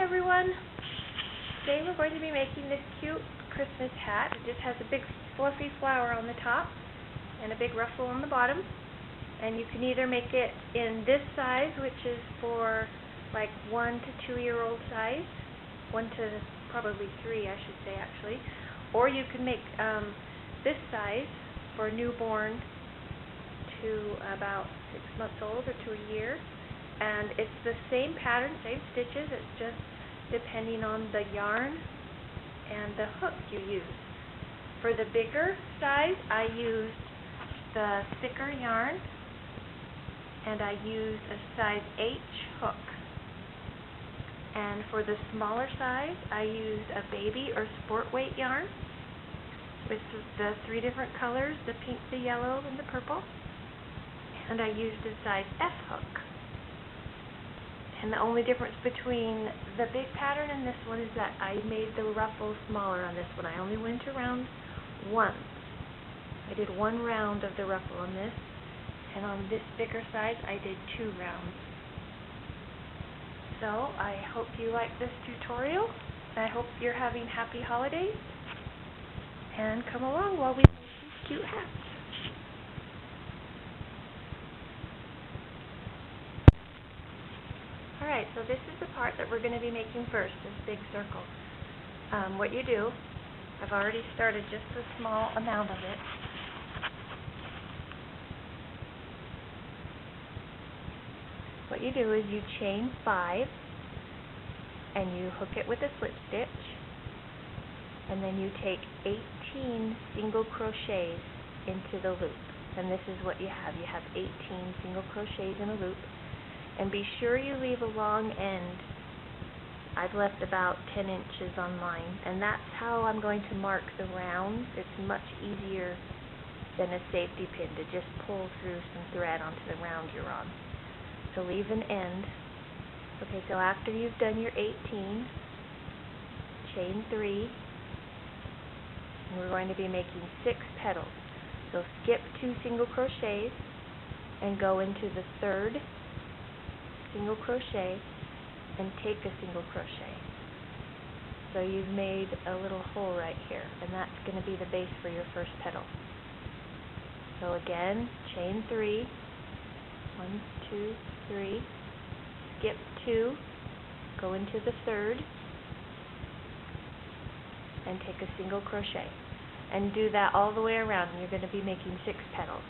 everyone. Today we're going to be making this cute Christmas hat. It just has a big fluffy flower on the top and a big ruffle on the bottom. And you can either make it in this size, which is for like 1 to 2 year old size, 1 to probably 3 I should say actually, or you can make this size for newborn to about 6 months old or to a year. And it's the same pattern, same stitches, it's just depending on the yarn and the hook you use. For the bigger size, I used the thicker yarn, and I used a size H hook. And for the smaller size, I used a baby or sport weight yarn with the 3 different colors, the pink, the yellow, and the purple. And I used a size F hook. And the only difference between the big pattern and this one is that I made the ruffle smaller on this one. I only went around once. I did 1 round of the ruffle on this, and on this bigger size I did 2 rounds. So I hope you like this tutorial. I hope you're having happy holidays, and come along while we make these cute hats. Alright, so this is the part that we're going to be making first, this big circle. What you do, I've already started just a small amount of it. What you do is you chain 5 and you hook it with a slip stitch, and then you take 18 single crochets into the loop. And this is what you have. You have 18 single crochets in a loop. And be sure you leave a long end. I've left about 10 inches on mine, and that's how I'm going to mark the rounds. It's much easier than a safety pin to just pull through some thread onto the round you're on. So leave an end. Okay, so after you've done your 18, chain 3, and we're going to be making 6 petals. So skip 2 single crochets and go into the 3rd single crochet and take a single crochet. So you've made a little hole right here, and that's going to be the base for your first petal. So again, chain 3, 1, 2, 3, skip 2, go into the 3rd, and take a single crochet. And do that all the way around, and you're going to be making 6 petals.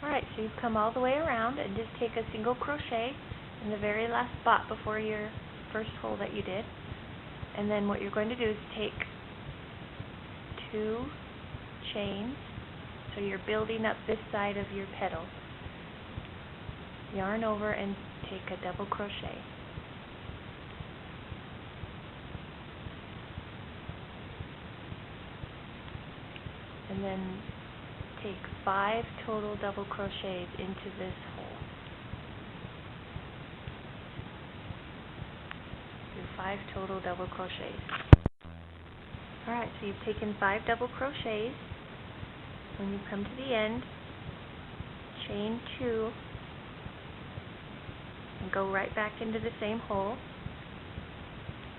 Alright, so you've come all the way around, and just take a single crochet in the very last spot before your first hole that you did. And then what you're going to do is take 2 chains, so you're building up this side of your petal. Yarn over and take a double crochet. And then take 5 total double crochets into this hole. Do 5 total double crochets. Alright, so you've taken 5 double crochets. When you come to the end, chain 2 and go right back into the same hole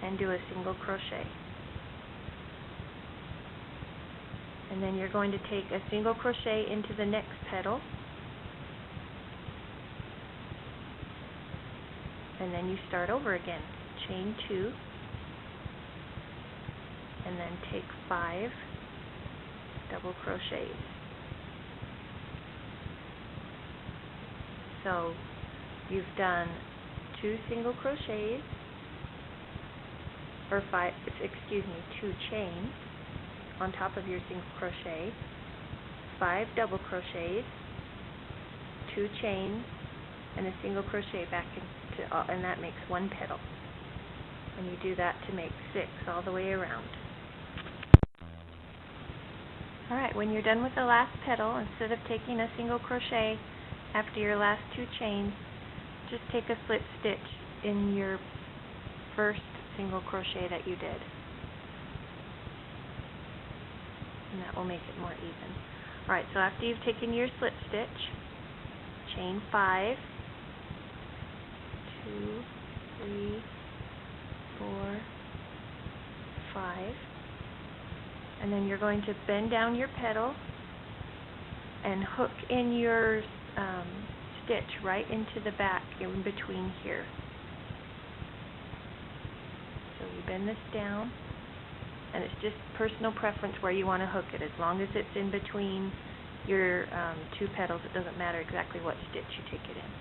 and do a single crochet. And then you're going to take a single crochet into the next petal, and then you start over again. Chain 2 and then take 5 double crochets. So you've done 2 single crochets, or 2 chains on top of your single crochet, 5 double crochets, 2 chains, and a single crochet back into, and that makes 1 petal. And you do that to make 6 all the way around. Alright, when you're done with the last petal, instead of taking a single crochet after your last 2 chains, just take a slip stitch in your first single crochet that you did. And that will make it more even. Alright, so after you've taken your slip stitch, chain 5, 2, 3, 5, and then you're going to bend down your petal and hook in your stitch right into the back in between here. So you bend this down, and it's just personal preference where you want to hook it. As long as it's in between your two petals, it doesn't matter exactly what stitch you take it in.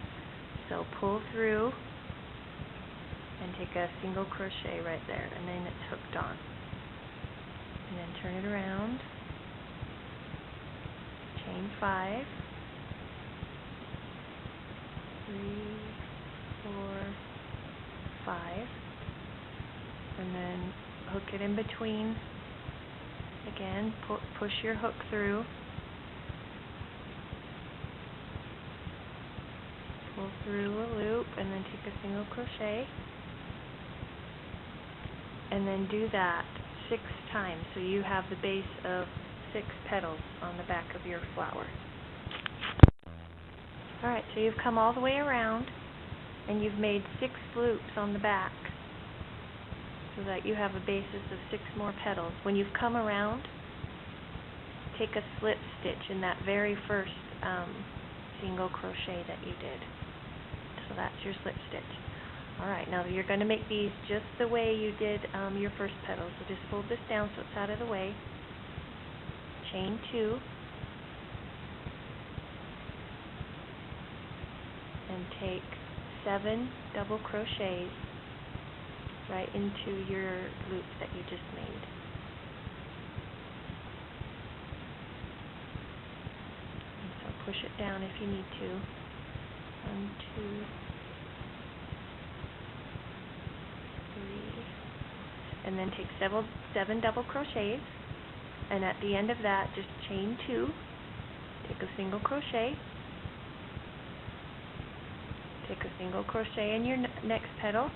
So pull through and take a single crochet right there, and then it's hooked on. And then turn it around, chain 5, 3, 4, 5, and then hook it in between. Again, push your hook through, pull through a loop, and then take a single crochet, and then do that 6 times, so you have the base of 6 petals on the back of your flower. Alright, so you've come all the way around, and you've made 6 loops on the back, so that you have a basis of 6 more petals. When you've come around, take a slip stitch in that very first single crochet that you did. So that's your slip stitch. Alright, now you're going to make these just the way you did your first petal. So just fold this down so it's out of the way. Chain 2. And take 7 double crochets right into your loop that you just made. And so push it down if you need to. 1, 2, 3, and then take 7 double crochets, and at the end of that just chain 2, take a single crochet, take a single crochet in your next petal,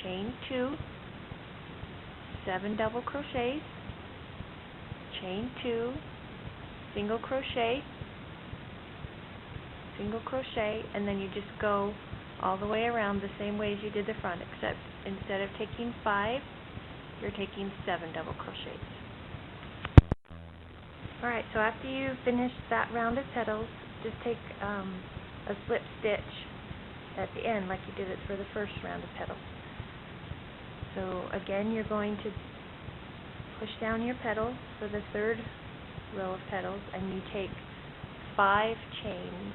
chain 2, 7 double crochets, chain 2, single crochet, single crochet, and then you just go all the way around the same way as you did the front, except instead of taking 5, you're taking 7 double crochets. Alright, so after you finish that round of petals, just take a slip stitch at the end like you did it for the first round of petals. So again, you're going to push down your petal for the third row of petals, and you take 5 chains.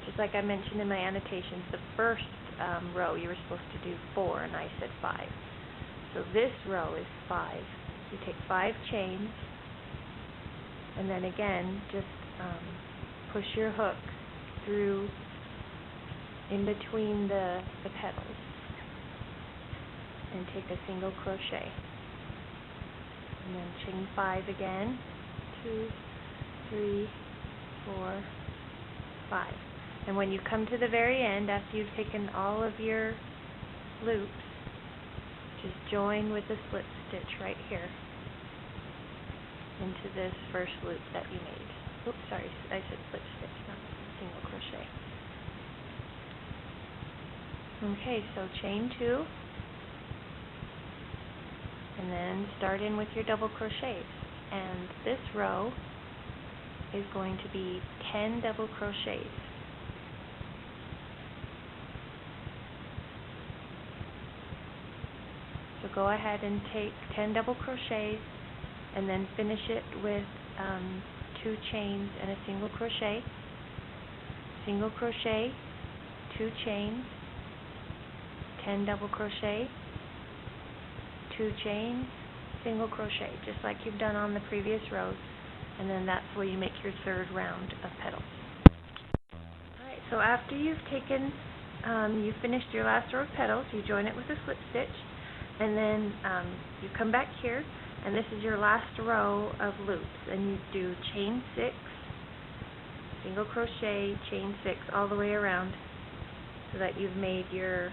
Just like I mentioned in my annotations, the first row you were supposed to do 4, and I said 5. So this row is 5. You take 5 chains, and then again, just push your hook through in between the petals, and take a single crochet. And then chain 5 again, 2, 3, 4, 5. And when you come to the very end, after you've taken all of your loops, just join with a slip stitch right here into this first loop that you made. Oops, sorry, I said slip stitch, not single crochet. Okay, so chain 2, and then start in with your double crochets. And this row is going to be 10 double crochets. So go ahead and take 10 double crochets, and then finish it with 2 chains and a single crochet, 2 chains, 10 double crochet, 2 chains, single crochet, just like you've done on the previous rows, and then that's where you make your third round of petals. Alright, so after you've taken, you've finished your last row of petals, you join it with a slip stitch, and then you come back here, and this is your last row of loops, and you do chain 6, single crochet, chain 6 all the way around, so that you've made your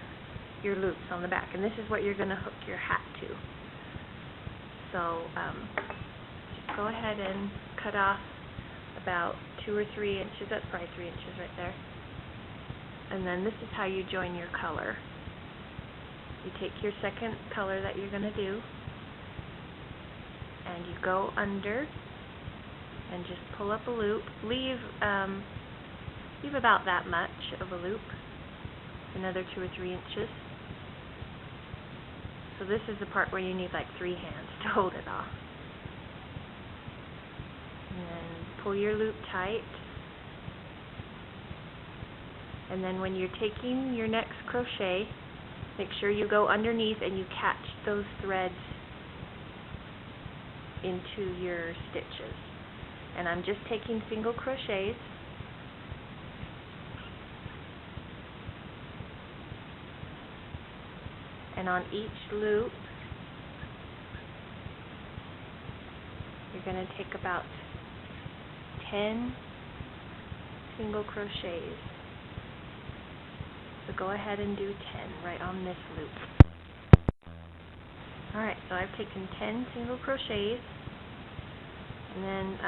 loops on the back. And this is what you're going to hook your hat to. So just go ahead and cut off about 2 or 3 inches. That's probably 3 inches right there. And then this is how you join your color. You take your second color that you're going to do, and you go under and just pull up a loop. Leave about that much of a loop, another 2 or 3 inches. So this is the part where you need like 3 hands to hold it off. And then pull your loop tight. And then when you're taking your next crochet, make sure you go underneath and you catch those threads into your stitches. And I'm just taking single crochets. And on each loop, you're going to take about 10 single crochets. So go ahead and do 10 right on this loop. Alright, so I've taken 10 single crochets, and then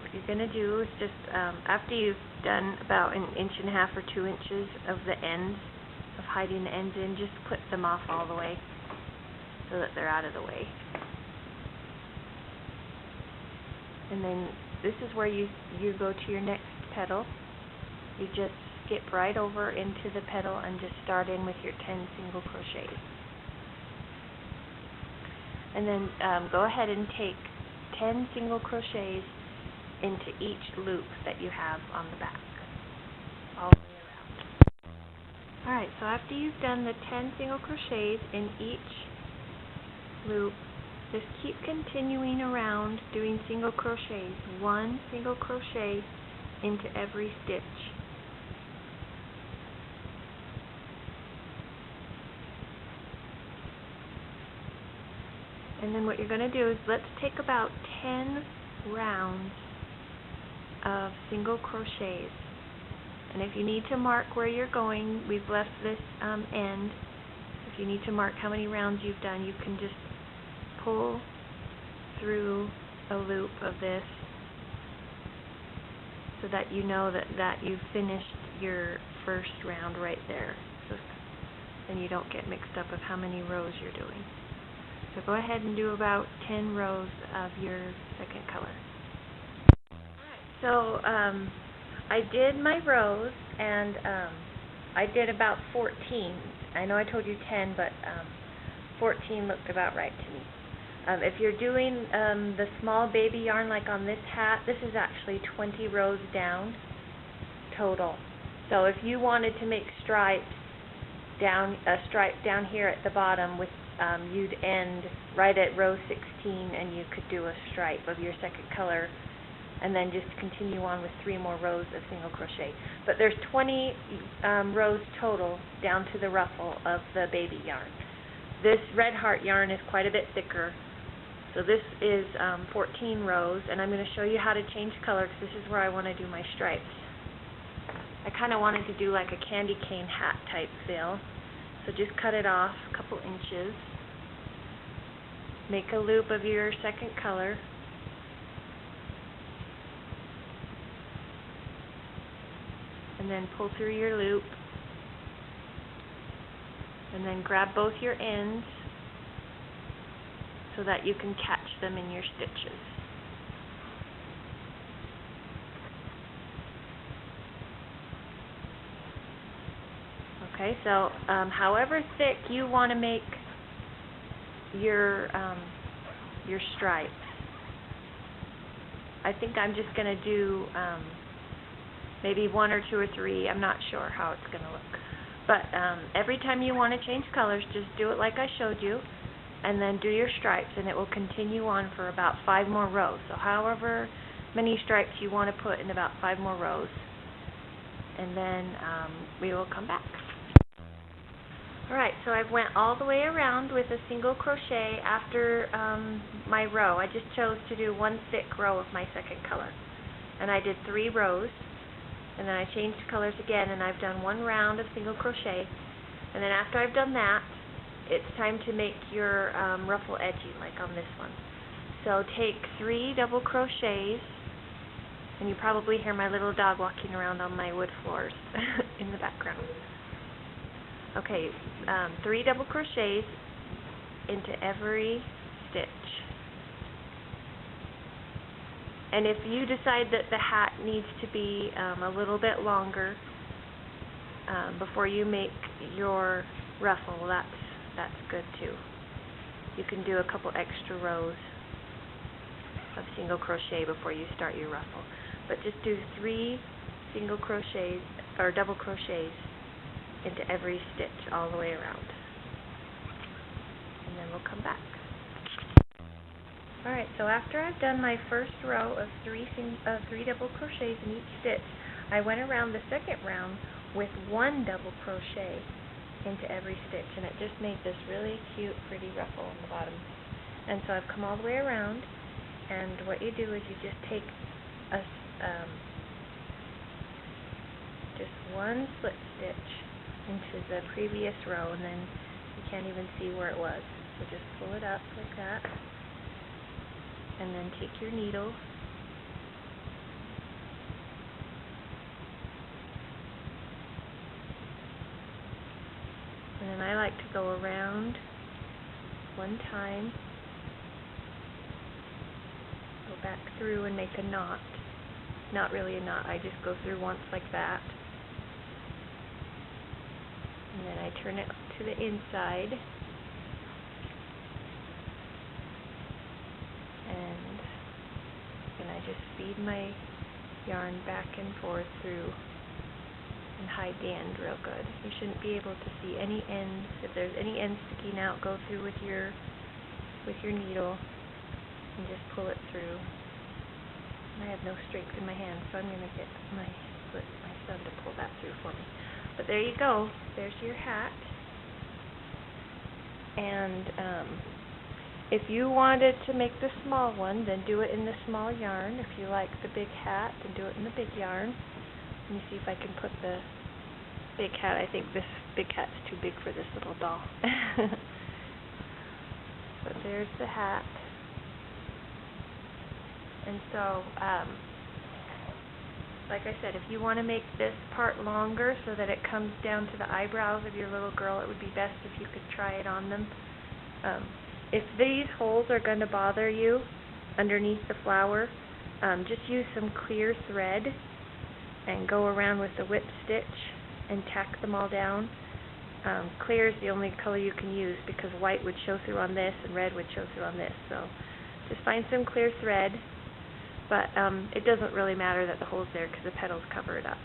what you're going to do is just, after you've done about 1.5 inches or 2 inches of the ends, of hiding the ends in, just clip them off all the way so that they're out of the way. And then this is where you go to your next petal. You just skip right over into the petal and just start in with your 10 single crochets. And then go ahead and take 10 single crochets into each loop that you have on the back, all the way around. Alright, so after you've done the 10 single crochets in each loop, just keep continuing around doing single crochets, 1 single crochet into every stitch. And then what you're going to do is, let's take about 10 rounds of single crochets. And if you need to mark where you're going, we've left this end. If you need to mark how many rounds you've done, you can just pull through a loop of this so that you know that you've finished your first round right there. So then you don't get mixed up of how many rows you're doing. So go ahead and do about 10 rows of your second color. So I did my rows, and I did about 14. I know I told you 10, but 14 looked about right to me. If you're doing the small baby yarn like on this hat, this is actually 20 rows down total. So if you wanted to make stripes down, a stripe down here at the bottom, with you'd end right at row 16, and you could do a stripe of your second color, and then just continue on with 3 more rows of single crochet. But there's 20 rows total down to the ruffle of the baby yarn. This red heart yarn is quite a bit thicker, so this is 14 rows, and I'm going to show you how to change color, because this is where I want to do my stripes. I kind of wanted to do like a candy cane hat type feel, so just cut it off a couple inches, make a loop of your second color, and then pull through your loop, and then grab both your ends so that you can catch them in your stitches. Okay, so however thick you want to make your stripes. I think I'm just going to do maybe 1 or 2 or 3. I'm not sure how it's going to look. But every time you want to change colors, just do it like I showed you, and then do your stripes, and it will continue on for about 5 more rows. So however many stripes you want to put in about 5 more rows, and then we will come back. Alright, so I've went all the way around with a single crochet after my row. I just chose to do 1 thick row of my second color. And I did 3 rows, and then I changed colors again, and I've done 1 round of single crochet. And then after I've done that, it's time to make your ruffle edging, like on this one. So take 3 double crochets, and you probably hear my little dog walking around on my wood floors in the background. Okay, 3 double crochets into every stitch. And if you decide that the hat needs to be a little bit longer before you make your ruffle, that's good too. You can do a couple extra rows of single crochet before you start your ruffle. But just do 3 single crochets or double crochets into every stitch all the way around. And then we'll come back. Alright, so after I've done my first row of 3 double crochets in each stitch, I went around the second round with 1 double crochet into every stitch, and it just made this really cute, pretty ruffle on the bottom. And so I've come all the way around, and what you do is you just take just 1 slip stitch into the previous row, and then you can't even see where it was. So just pull it up like that, and then take your needle and then I like to go around 1 time, go back through and make a knot. Not really a knot, I just go through once like that, and then I turn it to the inside, and I just feed my yarn back and forth through and hide the end real good. You shouldn't be able to see any ends. If there's any ends sticking out, go through with your needle and just pull it through. And I have no strength in my hand, so I'm going to get my son to pull that through for me. But there you go. There's your hat. And if you wanted to make the small one, then do it in the small yarn. If you like the big hat, then do it in the big yarn. Let me see if I can put the big hat. I think this big hat's too big for this little doll. But there's the hat. And so, like I said, if you want to make this part longer so that it comes down to the eyebrows of your little girl, it would be best if you could try it on them. If these holes are going to bother you underneath the flower, just use some clear thread and go around with the whip stitch and tack them all down. Clear is the only color you can use because white would show through on this and red would show through on this. So just find some clear thread, but it doesn't really matter that the hole's there because the petals cover it up.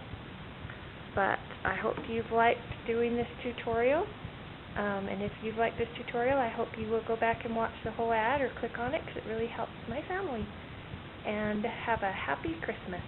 But I hope you've liked doing this tutorial. And if you've liked this tutorial, I hope you will go back and watch the whole ad or click on it because it really helps my family. And have a happy Christmas.